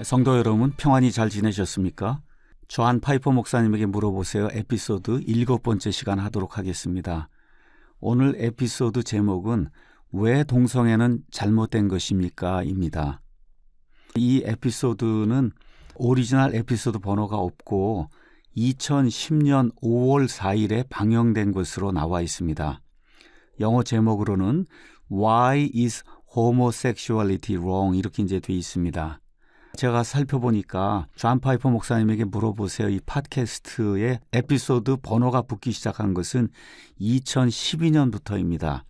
성도 여러분, 평안히 잘 지내셨습니까? 존 파이퍼 목사님에게 물어보세요. 에피소드 7번째 시간 하도록 하겠습니다. 오늘 에피소드 제목은 왜 동성애는 잘못된 것입니까? 입니다. 이 에피소드는 오리지널 에피소드 번호가 없고 2010년 5월 4일에 방영된 것으로 나와 있습니다. 영어 제목으로는 Why is homosexuality wrong? 이렇게 이제 돼 있습니다. 제가 살펴보니까 존 파이퍼 목사님에게 물어보세요. 이 팟캐스트의 에피소드 번호가 붙기 시작한 것은 2012년부터입니다.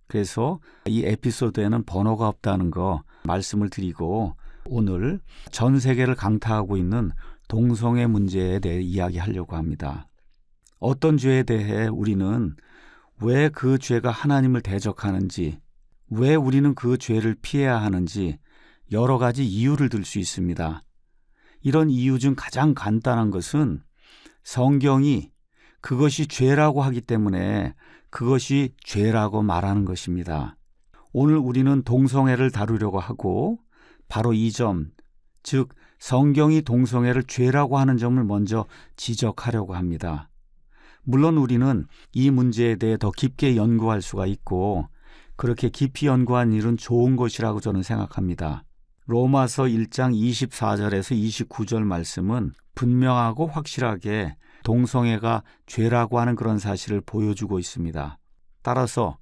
그래서 이 에피소드에는 번호가 없다는 거 말씀을 드리고 오늘 전 세계를 강타하고 있는 동성애 문제에 대해 이야기하려고 합니다. 어떤 죄에 대해 우리는 왜 그 죄가 하나님을 대적하는지, 왜 우리는 그 죄를 피해야 하는지 여러 가지 이유를 들 수 있습니다. 이런 이유 중 가장 간단한 것은 성경이 그것이 죄라고 하기 때문에 그것이 죄라고 말하는 것입니다. 오늘 우리는 동성애를 다루려고 하고 바로 이 점, 즉 성경이 동성애를 죄라고 하는 점을 먼저 지적하려고 합니다. 물론 우리는 이 문제에 대해 더 깊게 연구할 수가 있고 그렇게 깊이 연구한 일은 좋은 것이라고 저는 생각합니다. 로마서 1장 24절에서 29절 말씀은 분명하고 확실하게 동성애가 죄라고 하는 그런 사실을 보여주고 있습니다. 따라서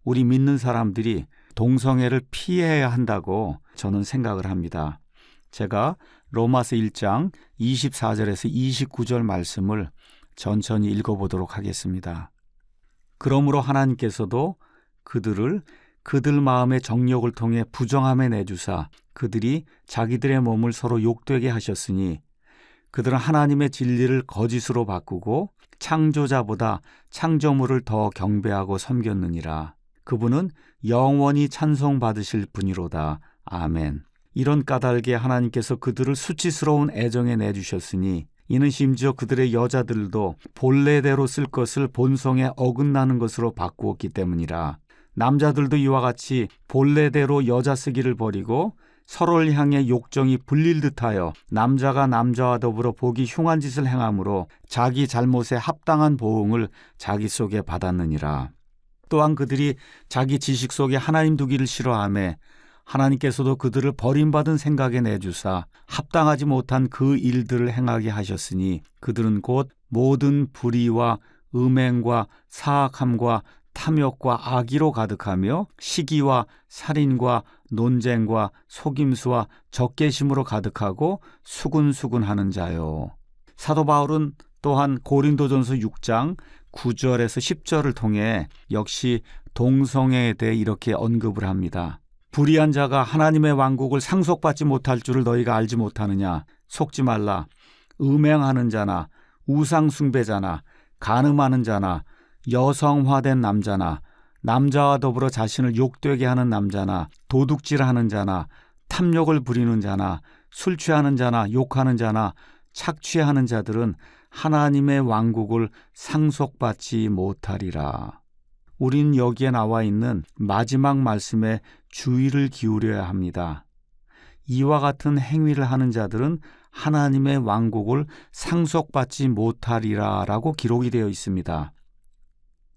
우리 믿는 사람들이 동성애를 피해야 한다고 저는 생각을 합니다. 제가 로마서 1장 24절에서 29절 말씀을 천천히 읽어보도록 하겠습니다. 그러므로 하나님께서도 그들을 그들 마음의 정욕을 통해 부정함에 내주사 그들이 자기들의 몸을 서로 욕되게 하셨으니 그들은 하나님의 진리를 거짓으로 바꾸고 창조자보다 창조물을 더 경배하고 섬겼느니라. 그분은 영원히 찬송받으실 분이로다. 아멘. 이런 까닭에 하나님께서 그들을 수치스러운 애정에 내주셨으니 이는 심지어 그들의 여자들도 본래대로 쓸 것을 본성에 어긋나는 것으로 바꾸었기 때문이라. 남자들도 이와 같이 본래대로 여자 쓰기를 버리고 서로를 향해 욕정이 불릴 듯하여 남자가 남자와 더불어 보기 흉한 짓을 행함으로 자기 잘못에 합당한 보응을 자기 속에 받았느니라. 또한 그들이 자기 지식 속에 하나님 두기를 싫어하며 하나님께서도 그들을 버림받은 생각에 내주사 합당하지 못한 그 일들을 행하게 하셨으니 그들은 곧 모든 불의와 음행과 사악함과 탐욕과 악의로 가득하며 시기와 살인과 논쟁과 속임수와 적개심으로 가득하고 수군수군하는 자요. 사도 바울은 또한 고린도전서 6장 9절에서 10절을 통해 역시 동성애에 대해 이렇게 언급을 합니다. 불의한 자가 하나님의 왕국을 상속받지 못할 줄을 너희가 알지 못하느냐. 속지 말라. 음행하는 자나 우상 숭배자나 간음하는 자나 여성화된 남자나 남자와 더불어 자신을 욕되게 하는 남자나 도둑질하는 자나 탐욕을 부리는 자나 술 취하는 자나 욕하는 자나 착취하는 자들은 하나님의 왕국을 상속받지 못하리라. 우린 여기에 나와 있는 마지막 말씀에 주의를 기울여야 합니다. 이와 같은 행위를 하는 자들은 하나님의 왕국을 상속받지 못하리라 라고 기록이 되어 있습니다.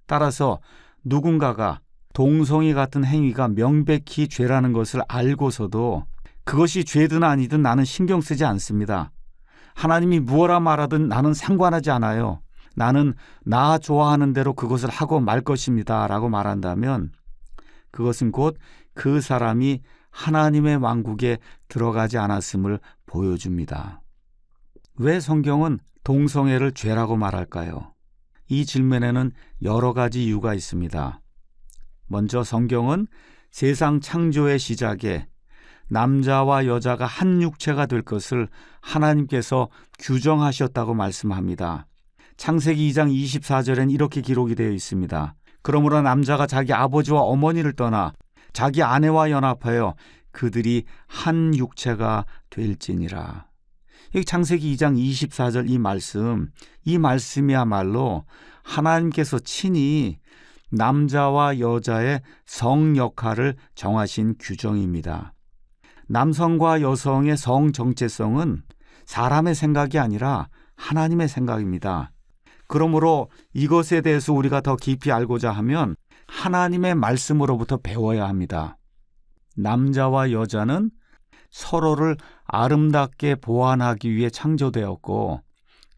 따라서 누군가가 동성애 같은 행위가 명백히 죄라는 것을 알고서도 그것이 죄든 아니든 나는 신경 쓰지 않습니다. 하나님이 무엇라 말하든 나는 상관하지 않아요. 나는 나 좋아하는 대로 그것을 하고 말 것입니다 라고 말한다면 그것은 곧 그 사람이 하나님의 왕국에 들어가지 않았음을 보여줍니다. 왜 성경은 동성애를 죄라고 말할까요? 이 질문에는 여러 가지 이유가 있습니다. 먼저 성경은 세상 창조의 시작에 남자와 여자가 한 육체가 될 것을 하나님께서 규정하셨다고 말씀합니다. 창세기 2장 24절엔 이렇게 기록이 되어 있습니다. 그러므로 남자가 자기 아버지와 어머니를 떠나 자기 아내와 연합하여 그들이 한 육체가 될지니라. 여기 창세기 2장 24절 이 말씀이야말로 하나님께서 친히 남자와 여자의 성 역할을 정하신 규정입니다. 남성과 여성의 성 정체성은 사람의 생각이 아니라 하나님의 생각입니다. 그러므로 이것에 대해서 우리가 더 깊이 알고자 하면 하나님의 말씀으로부터 배워야 합니다. 남자와 여자는 서로를 아름답게 보완하기 위해 창조되었고,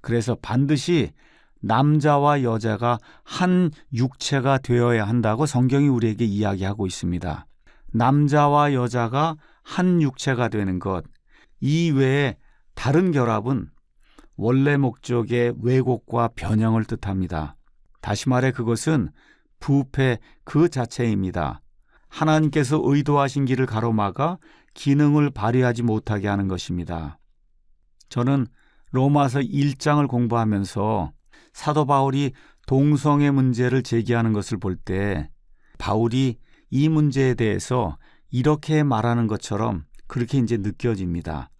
그래서 반드시 남자와 여자가 한 육체가 되어야 한다고 성경이 우리에게 이야기하고 있습니다. 남자와 여자가 한 육체가 되는 것, 이 외에 다른 결합은 원래 목적의 왜곡과 변형을 뜻합니다. 다시 말해 그것은 부패 그 자체입니다. 하나님께서 의도하신 길을 가로막아 기능을 발휘하지 못하게 하는 것입니다. 저는 로마서 1장을 공부하면서 사도 바울이 동성애 문제를 제기하는 것을 볼 때 바울이 이 문제에 대해서 이렇게 말하는 것처럼 그렇게 이제 느껴집니다.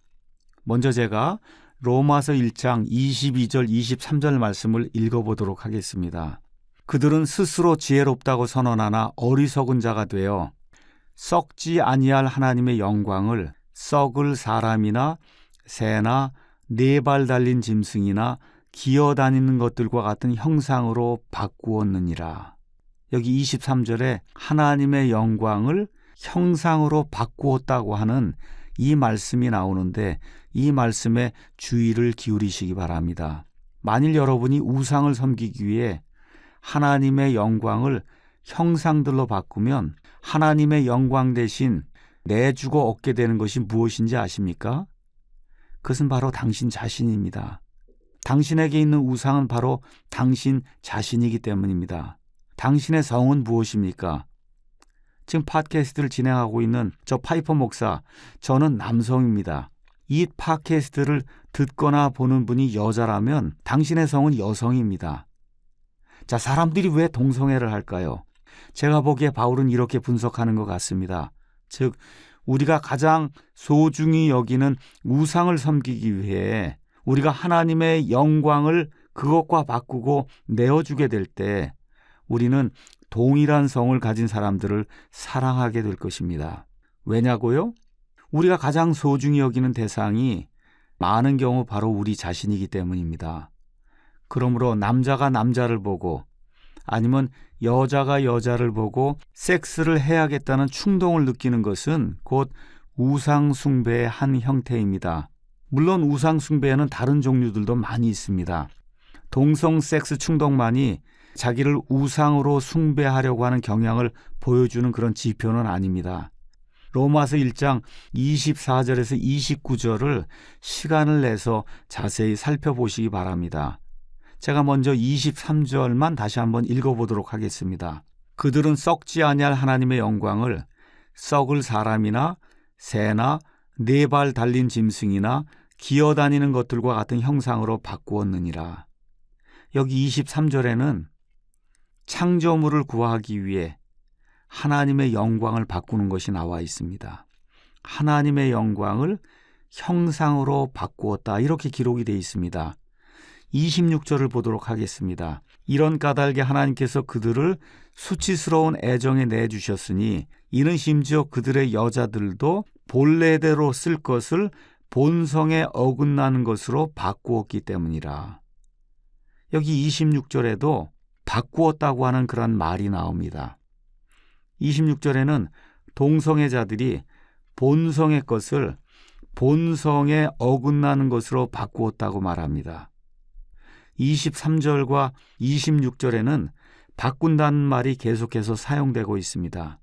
먼저 제가 로마서 1장 22절 23절 말씀을 읽어보도록 하겠습니다. 그들은 스스로 지혜롭다고 선언하나 어리석은 자가 되어 썩지 아니할 하나님의 영광을 썩을 사람이나 새나 네 발 달린 짐승이나 기어다니는 것들과 같은 형상으로 바꾸었느니라. 여기 23절에 하나님의 영광을 형상으로 바꾸었다고 하는 이 말씀이 나오는데 이 말씀에 주의를 기울이시기 바랍니다. 만일 여러분이 우상을 섬기기 위해 하나님의 영광을 형상들로 바꾸면 하나님의 영광 대신 내주고 얻게 되는 것이 무엇인지 아십니까? 그것은 바로 당신 자신입니다. 당신에게 있는 우상은 바로 당신 자신이기 때문입니다. 당신의 성은 무엇입니까? 지금 팟캐스트를 진행하고 있는 저 파이퍼 목사, 저는 남성입니다. 이 팟캐스트를 듣거나 보는 분이 여자라면 당신의 성은 여성입니다. 자, 사람들이 왜 동성애를 할까요? 제가 보기에 바울은 이렇게 분석하는 것 같습니다. 즉, 우리가 가장 소중히 여기는 우상을 섬기기 위해 우리가 하나님의 영광을 그것과 바꾸고 내어주게 될 때 우리는 동일한 성을 가진 사람들을 사랑하게 될 것입니다. 왜냐고요? 우리가 가장 소중히 여기는 대상이 많은 경우 바로 우리 자신이기 때문입니다. 그러므로 남자가 남자를 보고 아니면 여자가 여자를 보고 섹스를 해야겠다는 충동을 느끼는 것은 곧 우상 숭배의 한 형태입니다. 물론 우상 숭배에는 다른 종류들도 많이 있습니다. 동성 섹스 충동만이 자기를 우상으로 숭배하려고 하는 경향을 보여주는 그런 지표는 아닙니다. 로마서 1장 24절에서 29절을 시간을 내서 자세히 살펴보시기 바랍니다. 제가 먼저 23절만 다시 한번 읽어보도록 하겠습니다. 그들은 썩지 아니할 하나님의 영광을 썩을 사람이나 새나 네 발 달린 짐승이나 기어다니는 것들과 같은 형상으로 바꾸었느니라. 여기 23절에는 창조물을 구하기 위해 하나님의 영광을 바꾸는 것이 나와 있습니다. 하나님의 영광을 형상으로 바꾸었다, 이렇게 기록이 되어 있습니다. 26절을 보도록 하겠습니다. 이런 까닭에 하나님께서 그들을 수치스러운 애정에 내주셨으니 이는 심지어 그들의 여자들도 본래대로 쓸 것을 본성에 어긋나는 것으로 바꾸었기 때문이라. 여기 26절에도 바꾸었다고 하는 그런 말이 나옵니다. 26절에는 동성애자들이 본성의 것을 본성에 어긋나는 것으로 바꾸었다고 말합니다. 23절과 26절에는 바꾼다는 말이 계속해서 사용되고 있습니다.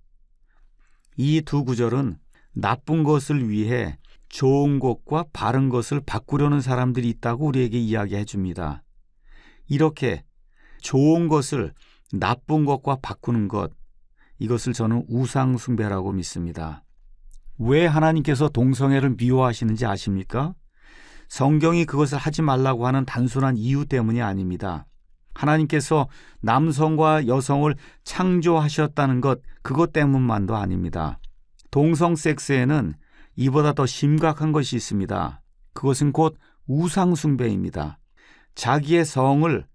이 두 구절은 나쁜 것을 위해 좋은 것과 바른 것을 바꾸려는 사람들이 있다고 우리에게 이야기해 줍니다. 이렇게 좋은 것을 나쁜 것과 바꾸는 것, 이것을 저는 우상 숭배라고 믿습니다. 왜 하나님께서 동성애를 미워하시는지 아십니까? 성경이 그것을 하지 말라고 하는 단순한 이유 때문이 아닙니다. 하나님께서 남성과 여성을 창조하셨다는 것, 그것 때문만도 아닙니다. 동성 섹스에는 이보다 더 심각한 것이 있습니다. 그것은 곧 우상 숭배입니다. 자기의 성을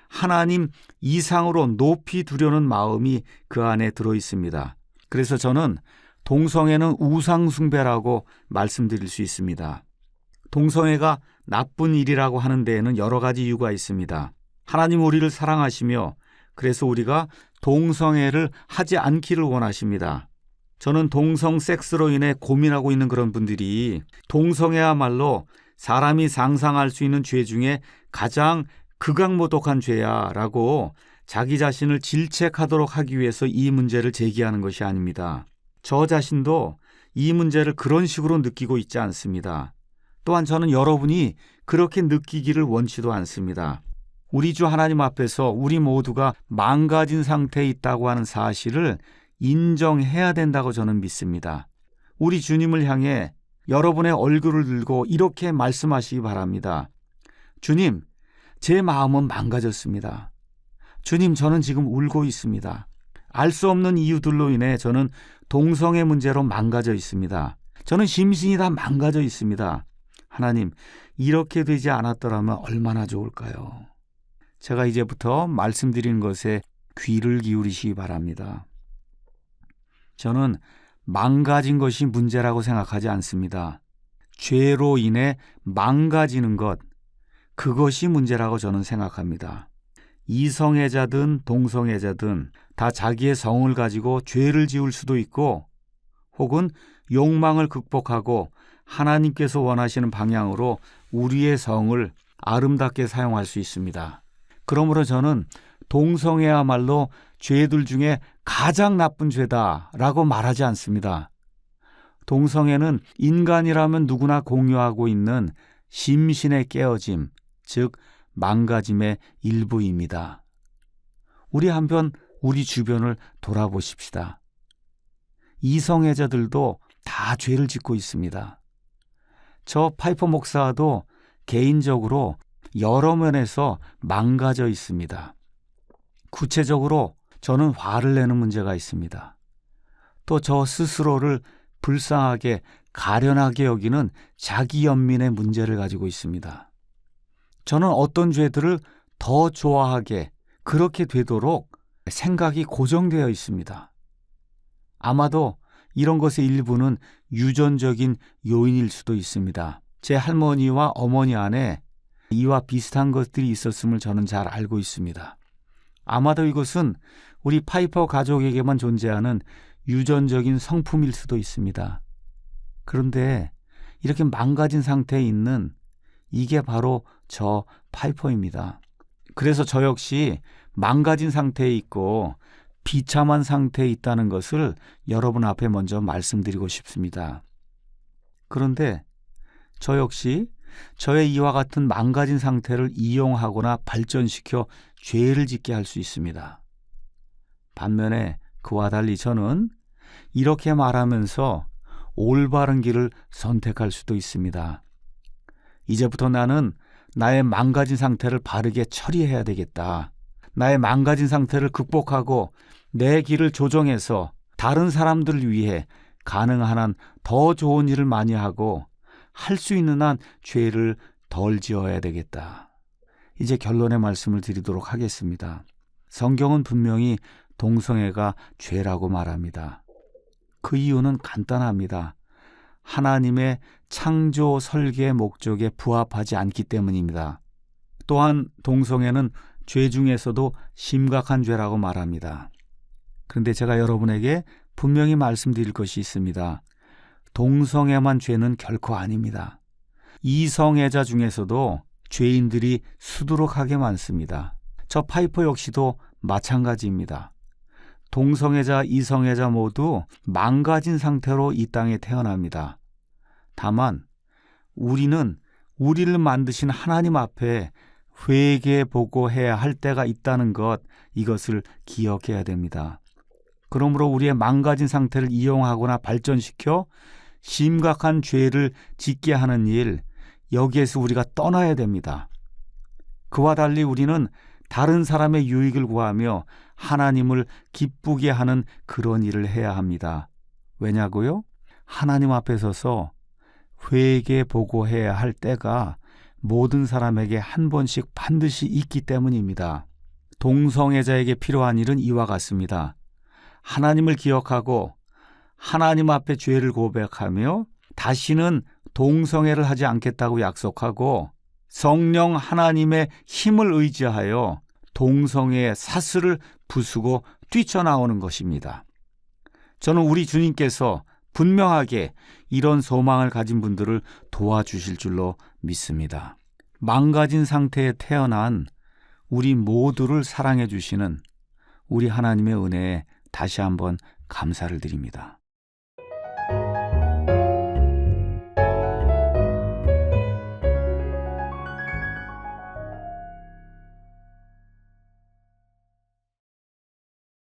하나님 이상으로 높이 두려는 마음이 그 안에 들어 있습니다. 그래서 저는 동성애는 우상숭배라고 말씀드릴 수 있습니다. 동성애가 나쁜 일이라고 하는 데에는 여러 가지 이유가 있습니다. 하나님 우리를 사랑하시며 그래서 우리가 동성애를 하지 않기를 원하십니다. 저는 동성 섹스로 인해 고민하고 있는 그런 분들이 동성애야말로 사람이 상상할 수 있는 죄 중에 가장 극악모독한 죄야 라고 자기 자신을 질책하도록 하기 위해서 이 문제를 제기하는 것이 아닙니다. 저 자신도 이 문제를 그런 식으로 느끼고 있지 않습니다. 또한 저는 여러분이 그렇게 느끼기를 원치도 않습니다. 우리 주 하나님 앞에서 우리 모두가 망가진 상태에 있다고 하는 사실을 인정해야 된다고 저는 믿습니다. 우리 주님을 향해 여러분의 얼굴을 들고 이렇게 말씀하시기 바랍니다. 주님, 제 마음은 망가졌습니다. 주님, 저는 지금 울고 있습니다. 알 수 없는 이유들로 인해 저는 동성애 문제로 망가져 있습니다. 저는 심신이 다 망가져 있습니다. 하나님, 이렇게 되지 않았더라면 얼마나 좋을까요? 제가 이제부터 말씀드리는 것에 귀를 기울이시기 바랍니다. 저는 망가진 것이 문제라고 생각하지 않습니다. 죄로 인해 망가지는 것, 그것이 문제라고 저는 생각합니다. 이성애자든 동성애자든 다 자기의 성을 가지고 죄를 지을 수도 있고 혹은 욕망을 극복하고 하나님께서 원하시는 방향으로 우리의 성을 아름답게 사용할 수 있습니다. 그러므로 저는 동성애야말로 죄들 중에 가장 나쁜 죄다라고 말하지 않습니다. 동성애는 인간이라면 누구나 공유하고 있는 심신의 깨어짐, 즉 망가짐의 일부입니다. 우리 한번 우리 주변을 돌아보십시다. 이성애자들도 다 죄를 짓고 있습니다. 저 파이퍼 목사도 개인적으로 여러 면에서 망가져 있습니다. 구체적으로 저는 화를 내는 문제가 있습니다. 또 저 스스로를 불쌍하게 가련하게 여기는 자기 연민의 문제를 가지고 있습니다. 저는 어떤 죄들을 더 좋아하게 그렇게 되도록 생각이 고정되어 있습니다. 아마도 이런 것의 일부는 유전적인 요인일 수도 있습니다. 제 할머니와 어머니 안에 이와 비슷한 것들이 있었음을 저는 잘 알고 있습니다. 아마도 이것은 우리 파이퍼 가족에게만 존재하는 유전적인 성품일 수도 있습니다. 그런데 이렇게 망가진 상태에 있는 이게 바로 저 파이퍼입니다. 그래서 저 역시 망가진 상태에 있고 비참한 상태에 있다는 것을 여러분 앞에 먼저 말씀드리고 싶습니다. 그런데 저 역시 저의 이와 같은 망가진 상태를 이용하거나 발전시켜 죄를 짓게 할 수 있습니다. 반면에 그와 달리 저는 이렇게 말하면서 올바른 길을 선택할 수도 있습니다. 이제부터 나는 나의 망가진 상태를 바르게 처리해야 되겠다. 나의 망가진 상태를 극복하고 내 길을 조정해서 다른 사람들을 위해 가능한 한 더 좋은 일을 많이 하고 할 수 있는 한 죄를 덜 지어야 되겠다. 이제 결론의 말씀을 드리도록 하겠습니다. 성경은 분명히 동성애가 죄라고 말합니다. 그 이유는 간단합니다. 하나님의 창조 설계 목적에 부합하지 않기 때문입니다. 또한 동성애는 죄 중에서도 심각한 죄라고 말합니다. 그런데 제가 여러분에게 분명히 말씀드릴 것이 있습니다. 동성애만 죄는 결코 아닙니다. 이성애자 중에서도 죄인들이 수두룩하게 많습니다. 저 파이퍼 역시도 마찬가지입니다. 동성애자, 이성애자 모두 망가진 상태로 이 땅에 태어납니다. 다만 우리는 우리를 만드신 하나님 앞에 회개 보고해야 할 때가 있다는 것, 이것을 기억해야 됩니다. 그러므로 우리의 망가진 상태를 이용하거나 발전시켜 심각한 죄를 짓게 하는 일, 여기에서 우리가 떠나야 됩니다. 그와 달리 우리는 다른 사람의 유익을 구하며 하나님을 기쁘게 하는 그런 일을 해야 합니다. 왜냐고요? 하나님 앞에 서서 회개 보고해야 할 때가 모든 사람에게 한 번씩 반드시 있기 때문입니다. 동성애자에게 필요한 일은 이와 같습니다. 하나님을 기억하고 하나님 앞에 죄를 고백하며 다시는 동성애를 하지 않겠다고 약속하고 성령 하나님의 힘을 의지하여 동성애의 사슬을 부수고 뛰쳐나오는 것입니다. 저는 우리 주님께서 분명하게 이런 소망을 가진 분들을 도와주실 줄로 믿습니다. 망가진 상태에 태어난 우리 모두를 사랑해 주시는 우리 하나님의 은혜에 다시 한번 감사를 드립니다.